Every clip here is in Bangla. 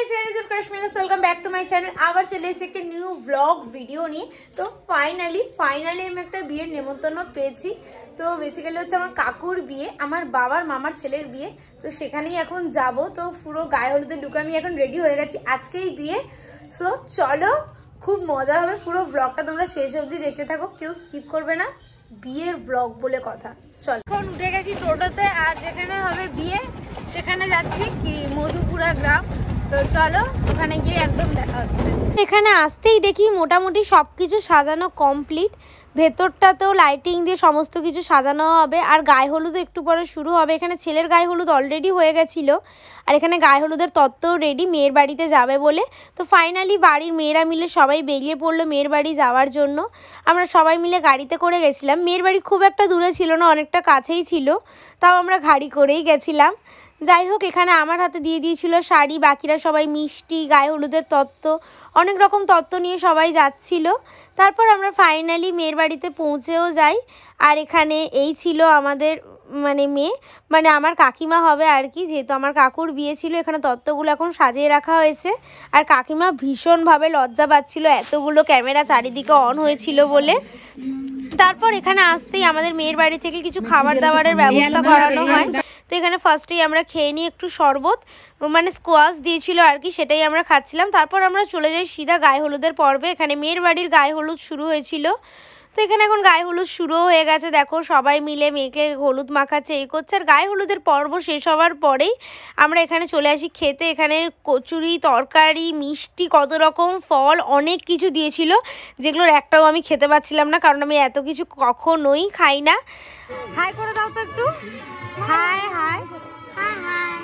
Welcome back to my channel आबार चले एসেছি একটা নিউ ব্লগ ভিডিও নিয়ে। তো ফাইনালি আমি একটা বিয়ের নেমন্তন্ন পেয়েছি। তো বেসিক্যালি হচ্ছে আমার কাকুর বিয়ে, আমার বাবার মামার ছেলের বিয়ে। তো সেখানেই এখন যাব। তো পুরো গায়ে হলুদের লুকে আমি এখন রেডি হয়ে গেছি, আজকেই বিয়ে। সো চলো, খুব মজা হবে। পুরো ব্লগটা তোমরা শেষ অবধি দেখতে থাকো, কেউ স্কিপ করবে না, বিয়ের ব্লগ বলে কথা। চলো, এখন উঠে গেছি টোটোতে, আর যেখানে হবে বিয়ে সেখানে যাচ্ছি কি মধুপুরা গ্রাম। তো চলো ওখানে গিয়ে একদম দেখা হচ্ছে। এখানে আসতেই দেখি মোটামুটি সবকিছু সাজানো কমপ্লিট, ভেতরটাতেও লাইটিং দিয়ে সমস্ত কিছু সাজানো হবে। আর গায়ে হলুদ একটু পরে শুরু হবে। এখানে ছেলের গায়ে হলুদ অলরেডি হয়ে গেছিলো, আর এখানে গায়ে হলুদের তত্ত্বও রেডি, মেয়ের বাড়িতে যাবে বলে। তো ফাইনালি বাড়ির মেয়েরা মিলে সবাই বেরিয়ে পড়লো মেয়ের বাড়ি যাওয়ার জন্য। আমরা সবাই মিলে গাড়িতে করে গেছিলাম। মেয়ের বাড়ি খুব একটা দূরে ছিল না, অনেকটা কাছেই ছিল, তাও আমরা গাড়ি করেই গেছিলাম। যাই হোক, এখানে আমার হাতে দিয়ে দিয়েছিল শাড়ি, বাকিরা সবাই মিষ্টি, গায়ে হলুদের তত্ত্ব, অনেক রকম তত্ত্ব নিয়ে সবাই যাচ্ছিল। তারপর আমরা ফাইনালি মেয়ের বাড়িতে পৌঁছেও যাই। আর এখানে এই ছিল আমাদের মেয়ে, আমার কাকিমা হবে আর কি, যেহেতু আমার কাকুর বিয়ে ছিল। এখানে তত্ত্বগুলো এখন সাজিয়ে রাখা হয়েছে। আর কাকিমা ভীষণভাবে লজ্জা পাচ্ছিল, এতগুলো ক্যামেরা চারিদিকে অন হয়েছিল বলে। তারপর এখানে আসতেই আমাদের মেয়ের বাড়ি থেকে কিছু খাবার দাবারের ব্যবস্থা করানো হয়। তো এখানে ফার্স্টেই আমরা খেয়ে নিই একটু শরবত, স্কোয়াশ দিয়েছিল আর কি, সেটাই আমরা খাচ্ছিলাম। তারপর আমরা চলে যাই সিধা গায়ে হলুদের পর্বে। এখানে মেয়ের বাড়ির গায়ে হলুদ শুরু হয়েছিল। তো এখানে এখন গায়ে হলুদ শুরুও হয়ে গেছে, দেখো সবাই মিলে মেয়েকে হলুদ মাখাচ্ছে, এই করছে। আর গায়ে হলুদের পর্ব শেষ হওয়ার পরেই আমরা এখানে চলে আসি খেতে। এখানে কচুরি, তরকারি, মিষ্টি, কত রকম ফল, অনেক কিছু দিয়েছিল, যেগুলোর একটাও আমি খেতে পাচ্ছিলাম না, কারণ আমি এত কিছু কখনোই খাই না। হাই করে দাও তো একটু, হাই হাই হাই।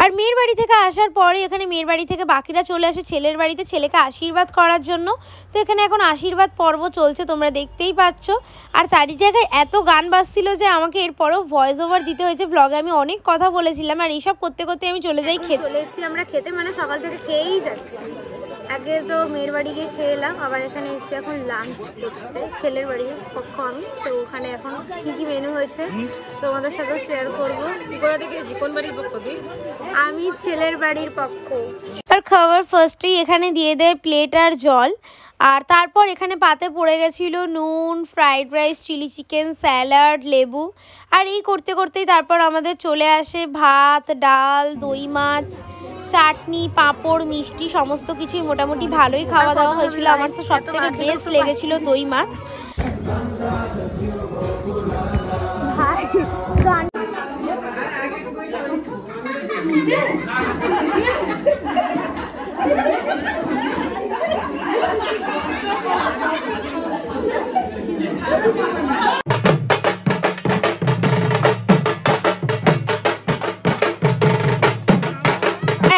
আর মেয়ের বাড়ি থেকে আসার পরে এখানে মেয়ের বাড়ি থেকে বাকিরা চলে আসে ছেলের বাড়িতে ছেলেকে আশীর্বাদ করার জন্য। তো এখানে এখন আশীর্বাদ পর্ব চলছে, তোমরা দেখতেই পাচ্ছ। আর চারি জায়গায় এত গান বাজছিল যে আমাকে এরপরেও ভয়েস ওভার দিতে হয়েছে। ব্লগে আমি অনেক কথা বলেছিলাম, আর এইসব করতে করতে আমি চলে যাই খেতে। চলে এসেছি আমরা খেতে, সকাল থেকে খেয়েই যাচ্ছি। আগে তো মেয়ের বাড়ি গিয়ে খেয়ে এলাম, আবার এখানে এসেছি এখন লাঞ্চ করতে ছেলের বাড়ি পক্ষ আমি। তো ওখানে এখন কি কি মেনু হয়েছে তোমাদের সাথে শেয়ার করবো। কোন বাড়ির পক্ষ? আমি ছেলের বাড়ির পক্ষ। আর খাবার ফার্স্টেই এখানে দিয়ে দেয় প্লেট আর জল। আর তারপর এখানে পাতে পড়ে গেছিল নুন, fried rice, chilli chicken, salad, লেবু। আর এই করতে করতেই তারপর আমাদের চলে আসে ভাত, ডাল, দই মাছ, চাটনি, পাঁপড়, মিষ্টি, সমস্ত কিছুই মোটামুটি ভালোই খাওয়া দাওয়া হয়েছিল। আমার তো সব থেকে বেস্ট লেগেছিল দই মাছ।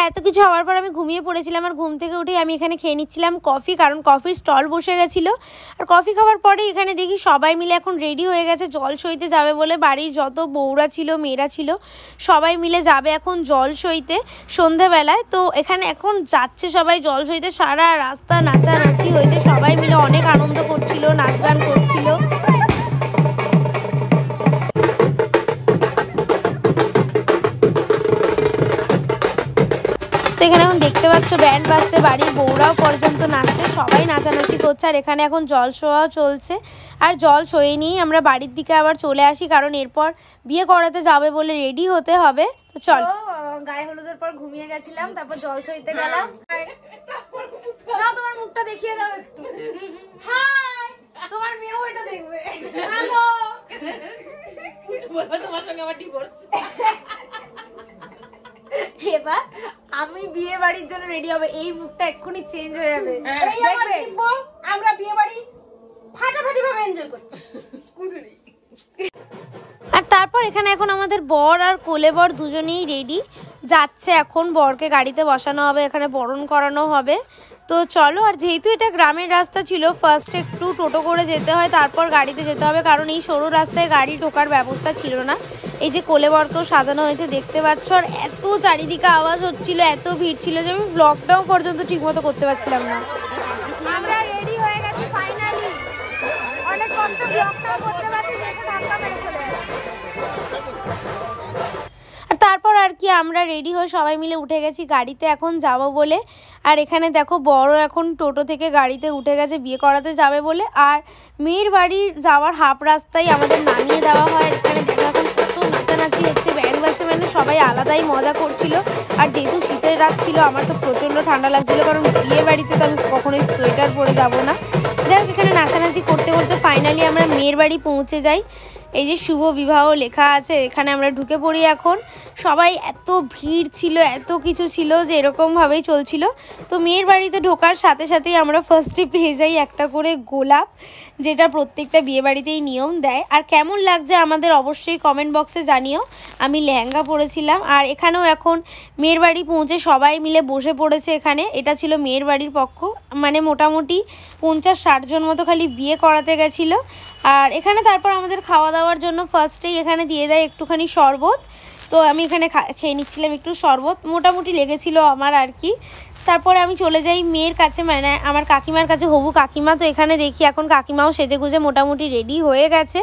এত কিছু হওয়ার পর আমি ঘুমিয়ে পড়েছিলাম। আর ঘুম থেকে উঠে আমি এখানে খেয়ে নিচ্ছিলাম কফি, কারণ কফির স্টল বসে গেছিলো। আর কফি খাওয়ার পরে এখানে দেখি সবাই মিলে এখন রেডি হয়ে গেছে জল সইতে যাবে বলে। বাড়ির যত বউরা ছিল, মেয়েরা ছিল, সবাই মিলে যাবে এখন জল সইতে সন্ধেবেলায়। তো এখানে এখন যাচ্ছে সবাই জল সইতে, সারা রাস্তা নাচানাচি হয়েছে, সবাই মিলে অনেক আনন্দ করছিল, নাচ গান করছিল। তো এখানে এখন দেখতে পাচ্ছ ব্যান্ড বাজছে, বাড়ির বউরাও পর্যন্ত নাচছে, সবাই নাচানাচি করছে। আর এখানে এখন জল শোয়াও চলছে। আর জল শোয়ে নিয়েই আমরা বাড়ির দিকে আবার চলে আসি, কারণ এরপর বিয়ে করাতে যাবে বলে রেডি হতে হবে। তো চল, গায়ে হলুদের পর ঘুমিয়ে গেছিলাম, তারপর জল সইতে গেলাম। তোমার মুখটা দেখিয়ে যাও একটু। হাই, তোমার মেয়েও এটা দেখবে। হ্যালো, তোমার সঙ্গে আমার ডিভোর্স। এবার আমি বিয়ে বাড়ির জন্য রেডি হবে, এই মুখটা এক্ষুনি চেঞ্জ হয়ে যাবে। আমরা বিয়ে বাড়ি ফাটাফাটি ভাবে এনজয় করছি। আর তারপর এখানে এখন আমাদের বর আর কোলে বর দুজনেই রেডি যাচ্ছে। এখন বরকে গাড়িতে বসানো হবে, এখানে বরণ করানো হবে। তো চলো, আর যেহেতু এটা গ্রামের রাস্তা ছিল, ফার্স্ট একটু টোটো করে যেতে হয়, তারপর গাড়িতে যেতে হবে, কারণ এই সরু রাস্তায় গাড়ি ঢোকার ব্যবস্থা ছিল না। এই যে কোলে বরকেও সাজানো হয়েছে দেখতে পাচ্ছ। আর এত চারিদিকে আওয়াজ হচ্ছিল, এত ভিড় ছিল যে আমি ব্লগটাও পর্যন্ত ঠিকমতো করতে পারছিলাম না। আমরা রেডি হয়ে গেছি ফাইনালি, অনেক কষ্ট ব্লগটাও করতে পারছি, ধাক্কা মেরে চলে যাচ্ছে। আর তারপর আর কি আমরা রেডি হয়ে সবাই মিলে উঠে গেছি গাড়িতে এখন যাব বলে। আর এখানে দেখো বড় এখন টোটো থেকে গাড়িতে উঠে গেছে বিয়ে করাতে যাবে বলে। আর মেয়ের বাড়ি যাওয়ার হাফ রাস্তায় আমাদের নামিয়ে দেওয়া হয়। এখানে দেখো এখন কত নাচানাচি হচ্ছে, ব্যান্ড বাজছে, মানে সবাই আলাদাই মজা করছিল। আর যেহেতু শীতের রাত ছিল আমার তো প্রচণ্ড ঠান্ডা লাগছিল, কারণ বিয়ে বাড়িতে তো আমি কখনোই সোয়েটার পরে যাব না। যাই হোক এখানে নাচানাচি করতে করতে ফাইনালি আমরা মেয়ের বাড়ি পৌঁছে যাই। এই যে শুভ বিবাহ লেখা আছে, এখানে আমরা ঢুকে পড়ি। এখন সবাই এত ভিড় ছিল, এত কিছু ছিল যে এরকমভাবেই চলছিল। তো মেয়ের বাড়িতে ঢোকার সাথে সাথেই আমরা ফার্স্টে পেয়ে যাই একটা করে গোলাপ, যেটা প্রত্যেকটা বিয়ে বাড়িতেই নিয়ম দেয়। আর কেমন লাগছে আমাদের অবশ্যই কমেন্ট বক্সে জানিও। আমি লেহেঙ্গা পরেছিলাম। আর এখানেও এখন মেয়ের বাড়ি পৌঁছে সবাই মিলে বসে পড়েছে এখানে। এটা ছিল মেয়ের বাড়ির পক্ষ, মানে মোটামুটি 50-60 জন মতো খালি বিয়ে করাতে গেছিলো। আর এখানে তারপর আমাদের খাওয়া দাওয়ার জন্য ফার্স্টেই এখানে দিয়ে দেয় একটুখানি শরবত। তো আমি এখানে খেয়ে নিচ্ছিলাম একটু শরবত, মোটামুটি লেগেছিল আমার আর কি। তারপরে আমি চলে যাই মেয়ের কাছে, মানে আমার কাকিমার কাছে, হবু কাকিমা। তো এখানে দেখি এখন কাকিমাও সেজে গুজে মোটামুটি রেডি হয়ে গেছে।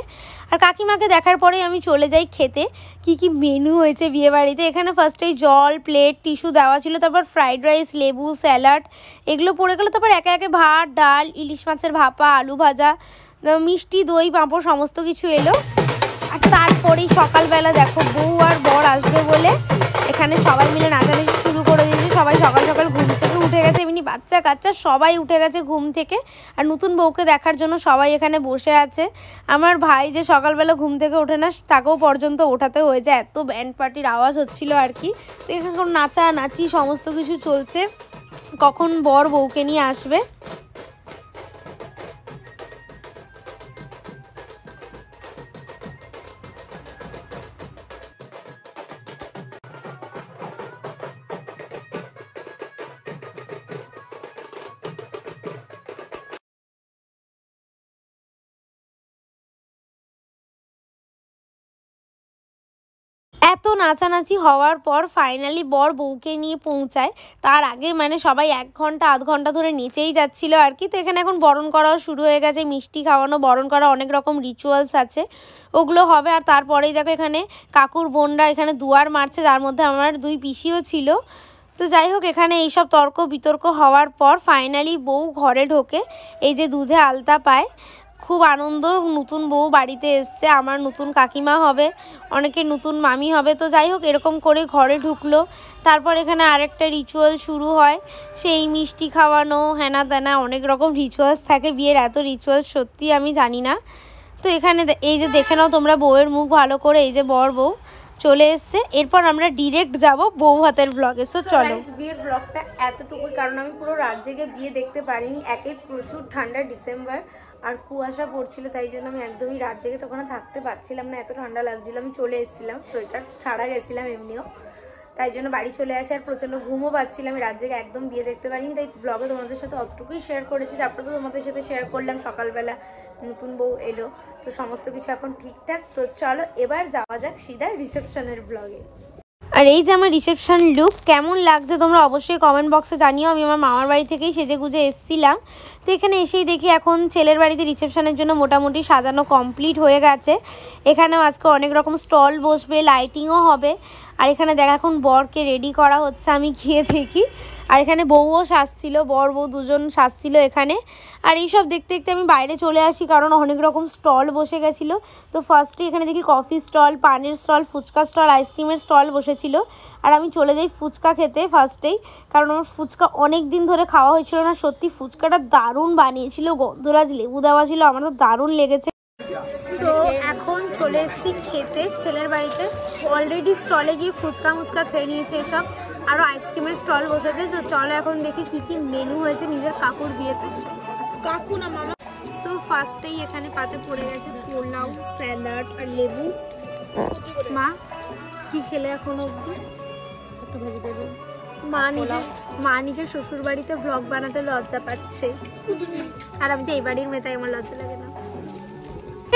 আর কাকিমাকে দেখার পরেই আমি চলে যাই খেতে কি কি মেনু হয়েছে বিয়েবাড়িতে। এখানে ফার্স্টেই জল, প্লেট, টিস্যু দেওয়া ছিল, তারপর ফ্রাইড রাইস, লেবু, স্যালাড এগুলো পড়ে গেলো। তারপর একে একে ভাত, ডাল, ইলিশ মাছের ভাপা, আলু ভাজা, মিষ্টি, দই, পাঁপড় সমস্ত কিছু এলো। আর তারপরেই সকালবেলা দেখো বউ আর বর আসবে বলে এখানে সবাই মিলে নাচানাচি শুরু করে দিয়েছে। সবাই সকাল সকাল ঘুম থেকে উঠে গেছে, এমনি বাচ্চা কাচ্চা সবাই উঠে গেছে ঘুম থেকে। আর নতুন বউকে দেখার জন্য সবাই এখানে বসে আছে। আমার ভাই যে সকালবেলা ঘুম থেকে ওঠে না, তাকেও পর্যন্ত ওঠাতে হয়েছে, এত ব্যান্ড পার্টির আওয়াজ হচ্ছিল আর কি। তো এখানে নাচানাচি সমস্ত কিছু চলছে, কখন বর বউকে নিয়ে আসবে। এত নাচানাচি হওয়ার পর ফাইনালি বর বউকে নিয়ে পৌঁছায়। তার আগে মানে সবাই 1 ঘন্টা আধ ঘন্টা ধরে নেচেই যাচ্ছিল আর কি। তো এখানে এখন বরণ করাও শুরু হয়ে গেছে, মিষ্টি খাওয়ানো, বরণ করা, অনেক রকম রিচুয়ালস আছে, ওগুলো হবে। আর তারপরেই দেখো এখানে কাকুর বোনরা এখানে দুয়ার মারছে, যার মধ্যে আমার 2 পিসিও ছিল। তো যাই হোক এখানে এইসব তর্ক বিতর্ক হওয়ার পর ফাইনালি বউ ঘরে ঢোকে, এই যে দুধে আলতা পায়। খুব আনন্দ, নতুন বউ বাড়িতে এসছে, আমার নতুন কাকিমা হবে, অনেকের নতুন মামি হবে। তো যাই হোক এরকম করে ঘরে ঢুকলো। তারপর এখানে আরেকটা রিচুয়াল শুরু হয়, সেই মিষ্টি খাওয়ানো, হেনা তেনা, অনেক রকম রিচুয়ালস থাকে বিয়ের। এত রিচুয়ালস সত্যি আমি জানি না। তো এখানে এই যে দেখে নাও তোমরা বউয়ের মুখ ভালো করে, এই যে বর বউ চলে এসছে। এরপর আমরা ডিরেক্ট যাব বউ হাতের ব্লগে। সো চলো, বিয়ের ব্লগটা এতটুকুই, কারণ আমি পুরো রাত জেগে বিয়ে দেখতে পারিনি। একে প্রচুর ঠান্ডা, ডিসেম্বর, আর কুয়াশা পড়ছিল, তাই জন্য আমি একদমই রাত জেগে তখন থাকতে পারছিলাম না, এত ঠান্ডা লাগছিল। আমি চলে এসেছিলাম, সোয়েটার ছাড়া গেছিলাম এমনিও, তাই জন্য বাড়ি চলে আসে। আর প্রচণ্ড ঘুমও পাচ্ছিলাম, আমি রাত জেগে একদম বিয়ে দেখতে পারিনি, তাই ব্লগে তোমাদের সাথে অতটুকুই শেয়ার করেছি। তারপরে তো তোমাদের সাথে শেয়ার করলাম সকালবেলা নতুন বউ এলো, তো সমস্ত কিছু এখন ঠিকঠাক। তো চলো এবার যাওয়া যাক সিধা রিসেপশনের ব্লগে। আর এই যে আমার রিসেপশন লুক কেমন লাগছে তোমরা অবশ্যই কমেন্ট বক্সে জানিও। আমি আমার মামার বাড়ি থেকেই সেজে গুজে এসেছিলাম। তো এখানে এসেই দেখি এখন ছেলের বাড়িতে রিসেপশনের জন্য মোটামুটি সাজানো কমপ্লিট হয়ে গেছে। এখানেও আজকে অনেক রকম স্টল বসবে, লাইটিংও হবে। আর এখানে দেখা এখন বরকে রেডি করা হচ্ছে, আমি গিয়ে দেখি। আর এখানে বউও সাজছিল, বর বউ দুজন সাজছিল এখানে। আর এইসব দেখতে দেখতে আমি বাইরে চলে আসি, কারণ অনেক রকম স্টল বসে গেছিলো। তো ফার্স্টে এখানে দেখি কফি স্টল, পানের স্টল, ফুচকা স্টল, আইসক্রিমের স্টল বসেছিল। আর আমি চলে যাই ফুচকা খেতে ফার্স্টেই, কারণ আমার ফুচকা অনেক দিন ধরে খাওয়া হয়েছিল না। সত্যি ফুচকাটা দারুণ বানিয়েছিল, গন্ধরাজ লেবু দেওয়া ছিল, আমার তো দারুণ লেগেছে। সো এখন চলে এসেছি খেতে ছেলের বাড়িতে। অলরেডি স্টলে গিয়ে ফুচকা মুচকা খেয়ে নিয়েছে এসব, আরও আইসক্রিমের স্টল বসেছে। তো চলো এখন দেখি কি কি মেনু হয়েছে নিজের কাকুর বিয়েতে। কাকু না মামা। সো ফার্স্টেই এখানে পাতে পড়ে গেছে পোলাও, স্যালাড আর লেবু। মা কি খেলে এখন অবধি? একটু ভেজিটেবল। মা নিজের শ্বশুর বাড়িতে ভ্লগ বানাতে লজ্জা পাচ্ছে, আর আমি তো এই বাড়ির মেয়ে, তাই আমার লজ্জা লাগে না।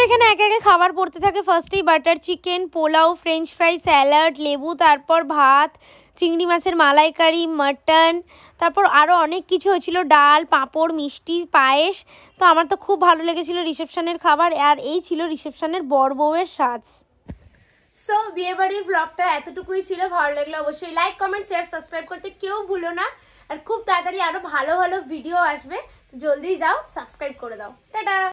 এখানে একে একে খাবার পড়তে থাকে। ফার্স্টেই butter chicken, pulao, French fry, salad, লেবু, তারপর ভাত, চিংড়ি মাছের মালাইকারি, মাটন, তারপর আরও অনেক কিছু হয়েছিল, ডাল, পাঁপড়, মিষ্টি, পায়েস। তো আমার তো খুব ভালো লেগেছিলো রিসেপশনের খাবার। আর এই ছিল রিসেপশনের বর বউয়ের সাজ। সো বিয়ে বাড়ির ব্লগটা এতটুকুই ছিল। ভালো লাগলে অবশ্যই লাইক কমেন্ট শেয়ার সাবস্ক্রাইব করতে কেউ ভুলো না। আর খুব তাড়াতাড়ি আরো ভালো ভালো ভিডিও আসবে, জলদি যাও সাবস্ক্রাইব করে দাও। টাটা।